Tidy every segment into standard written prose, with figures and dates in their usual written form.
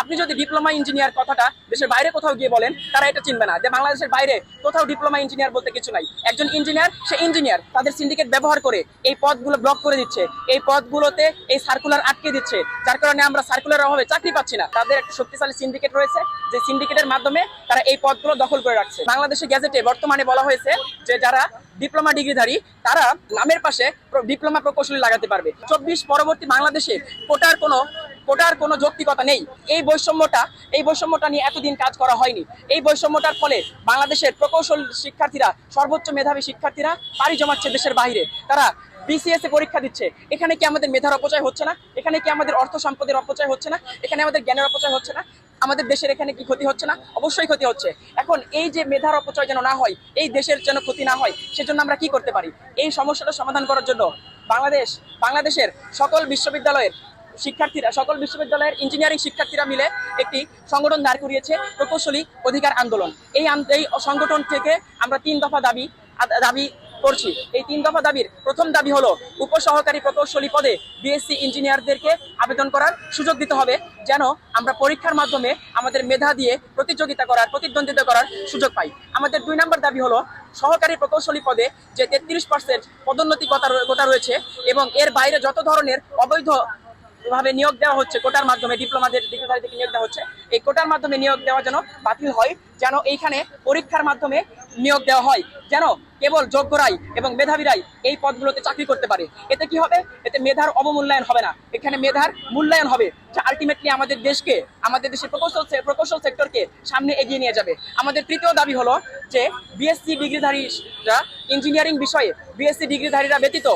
আপনি যদি diploma engineer কথাটা দেশের বাইরে কোথাও গিয়ে বলেন, তারা এটা চিনবে না যে বাংলাদেশের বাইরে কোথাও ডিপ্লোমা ইঞ্জিনিয়ার বলতে কিছু নাই। একজন ইঞ্জিনিয়ার, সে ইঞ্জিনিয়ার, তাদের সিন্ডিকেট ব্যবহার করে এই পদগুলো ব্লক করে দিচ্ছে, এই পদগুলোতে এই সার্কুলার আটকে দিচ্ছে, যার কারণে আমরা সার্কুলার অভাবে চাকরি পাচ্ছি না। তাদের একটা শক্তিশালী সিন্ডিকেট রয়েছে, যে সিন্ডিকেটের মাধ্যমে তারা এই পদগুলো দখল করে রাখছে। বাংলাদেশের গ্যাজেটে বর্তমানে বলা হয়েছে যে যারা ডিপ্লোমা ডিগ্রিধারী তারা নামের পাশে ডিপ্লোমা প্রকৌশলী লাগাতে পারবে। 24 পরবর্তী বাংলাদেশে কোটার কোনো যৌক্তিকতা নেই। এই বৈষম্যটা নিয়ে এতদিন কাজ করা হয়নি। এই বৈষম্যটার ফলে বাংলাদেশের প্রকৌশল শিক্ষার্থীরা, সর্বোচ্চ মেধাবী শিক্ষার্থীরা পাড়ি জমাচ্ছে দেশের বাইরে। তারা BCS এ পরীক্ষা দিচ্ছে। এখানে কি আমাদের মেধার অপচয় হচ্ছে না? এখানে কি আমাদের অর্থ সম্পদের অপচয় হচ্ছে না? এখানে আমাদের জ্ঞানের অপচয় হচ্ছে না? আমাদের দেশের এখানে কি ক্ষতি হচ্ছে না? অবশ্যই ক্ষতি হচ্ছে। এখন এই যে মেধার অপচয় যেন না হয়, এই দেশের যেন ক্ষতি না হয়, সেজন্য আমরা কি করতে পারি? এই সমস্যাটা সমাধান করার জন্য বাংলাদেশের সকল বিশ্ববিদ্যালয়ের ইঞ্জিনিয়ারিং শিক্ষার্থীরা মিলে একটি সংগঠন দাঁড় করিয়েছে, প্রকৌশলী অধিকার আন্দোলন। এই সংগঠন থেকে আমরা 3 দফা দাবি করছি। এই 3 দফা দাবির প্রথম দাবি হলো উপসহকারী প্রকৌশলী পদে BSc ইঞ্জিনিয়ারদেরকে আবেদন করার সুযোগ দিতে হবে, যেন আমরা পরীক্ষার মাধ্যমে আমাদের মেধা দিয়ে প্রতিদ্বন্দ্বিতা করার সুযোগ পাই। আমাদের 2 নম্বর দাবি হলো সহকারী প্রকৌশলী পদে যে 33% পদোন্নতি কোটা রয়েছে এবং এর বাইরে যত ধরনের অবৈধ ভাবে নিয়োগ দেওয়া হচ্ছে, কোটার মাধ্যমে ডিগ্রিধারীদেরকে নিয়োগ দেওয়া হচ্ছে, এই কোটার মাধ্যমে নিয়োগ দেওয়া যেন বাতিল হয়, যেন এইখানে পরীক্ষার মাধ্যমে নিয়োগ দেওয়া হয়, যেন কেবল যোগ্যরাই এবং মেধাবীরাই এই পদগুলোতে চাকরি করতে পারে। এতে কি হবে? এতে মেধার অবমূল্যায়ন হবে না, এখানে মেধার মূল্যায়ন হবে, যা আলটিমেটলি আমাদের দেশের প্রকৌশল সেক্টরকে সামনে এগিয়ে নিয়ে যাবে। আমাদের তৃতীয় দাবি হলো যে BSc ডিগ্রিধারীরা ইঞ্জিনিয়ারিং বিষয়ে BSc ডিগ্রিধারীরা ব্যতীত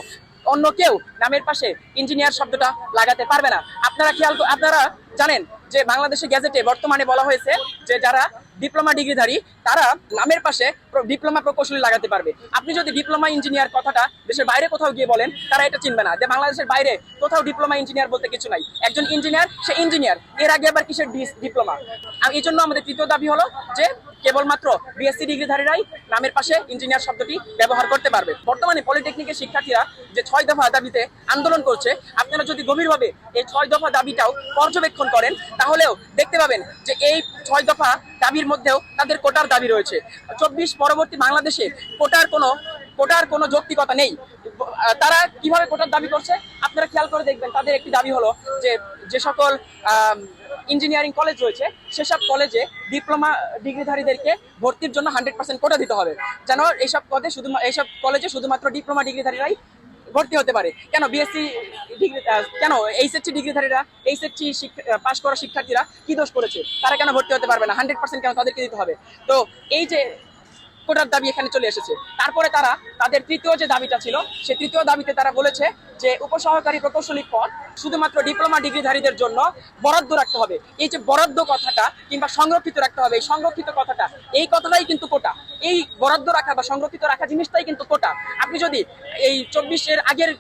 অন্য কেউ নামের পাশে ইঞ্জিনিয়ার শব্দটা লাগাতে পারবে না। আপনারা জানেন যে বাংলাদেশের গ্যাজেটে বর্তমানে বলা হয়েছে যে যারা ডিপ্লোমা ডিগ্রিধারী তারা নামের পাশে ডিপ্লোমা প্রকৌশলী লাগাতে পারবে। আপনি যদি ডিপ্লোমা ইঞ্জিনিয়ার কথাটা দেশের বাইরে কোথাও গিয়ে বলেন, তারা এটা চিনবে না যে বাংলাদেশের বাইরে কোথাও ডিপ্লোমা ইঞ্জিনিয়ার বলতে কিছু নাই। একজন ইঞ্জিনিয়ার, সে ইঞ্জিনিয়ার, এর আগে আবার কিসের ডিপ্লোমা? এই জন্য আমাদের তৃতীয় দাবি হলো যে কেবলমাত্র BSc ডিগ্রিধারীরাই নামের পাশে ইঞ্জিনিয়ার শব্দটি ব্যবহার করতে পারবে। বর্তমানে পলিটেকনিকের শিক্ষার্থীরা যে 6 দফা দাবিতে আন্দোলন করছে, আপনারা যদি গভীরভাবে এই 6 দফা দাবিটাও পর্যবেক্ষণ করেন, তাহলেও দেখতে পাবেন যে এই 6 দফা দাবির মধ্যেও তাদের কোটার দাবি রয়েছে। 24 পরবর্তী বাংলাদেশে কোটার কোনো যৌক্তিকতা নেই। তারা কিভাবে কোটার দাবি করছে আপনারা খেয়াল করে দেখবেন। তাদের একটি দাবি হলো যে সকল ইঞ্জিনিয়ারিং কলেজ রয়েছে, সেসব কলেজে ডিপ্লোমা ডিগ্রিধারীদেরকে ভর্তির জন্য 100% কোটা দিতে হবে, যেন এইসব কলেজে শুধুমাত্র ডিপ্লোমা ডিগ্রিধারীরাই ভর্তি হতে পারে। কেন BSc ডিগ্রি, কেন HSC ডিগ্রিধারীরা, HSC পাস করা শিক্ষার্থীরা কি দোষ করেছে? তারা কেন ভর্তি হতে পারবে না? 100% কেন তাদেরকে দিতে হবে? তো এই যে কোটার দাবি এখানে চলে এসেছে। তারপরে তাদের তৃতীয় যে দাবিটা ছিল, সেই তৃতীয় দাবিতে তারা বলেছে যে উপসহকারী প্রকৌশলী পদ শুধুমাত্র ডিপ্লোমা ডিগ্রিধারীদের জন্য বরাদ্দ রাখতে হবে। এই যে বরাদ্দ কথাটা কিংবা সংরক্ষিত রাখতে হবে, এই সংরক্ষিত কথাটাই কিন্তু কোটা। এই বরাদ্দ রাখা বা সংরক্ষিত রাখা জিনিসটাই কিন্তু কোটা। আপনি যদি এই 24-এর আগের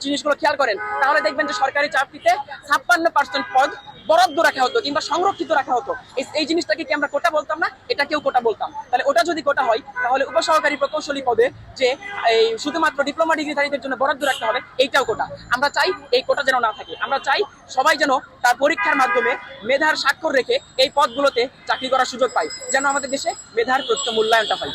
জিনিসগুলো খেয়াল করেন, তাহলে দেখবেন যে সরকারি চাকরিতে 56% পদ বরাদ্দ রাখা হতো কিংবা সংরক্ষিত রাখা হতো। এই জিনিসটাকে কি আমরা কোটা বলতাম না? এটাকেও কোটা বলতাম। তাহলে ওটা যদি কোটা হয়, তাহলে উপসহকারী প্রকৌশলী পদে যে এই শুধুমাত্র ডিপ্লোমা ডিগ্রিধারীদের জন্য বরাদ্দ রাখতে হবে, এইটাও কোটা। আমরা চাই এই কোটা যেন না থাকে। আমরা চাই সবাই যেন তার পরীক্ষার মাধ্যমে মেধার স্বাক্ষর রেখে এই পদগুলোতে চাকরি করার সুযোগ পায়, যেন আমাদের দেশে মেধার প্রত্যক্ষ মূল্যায়নটা হয়।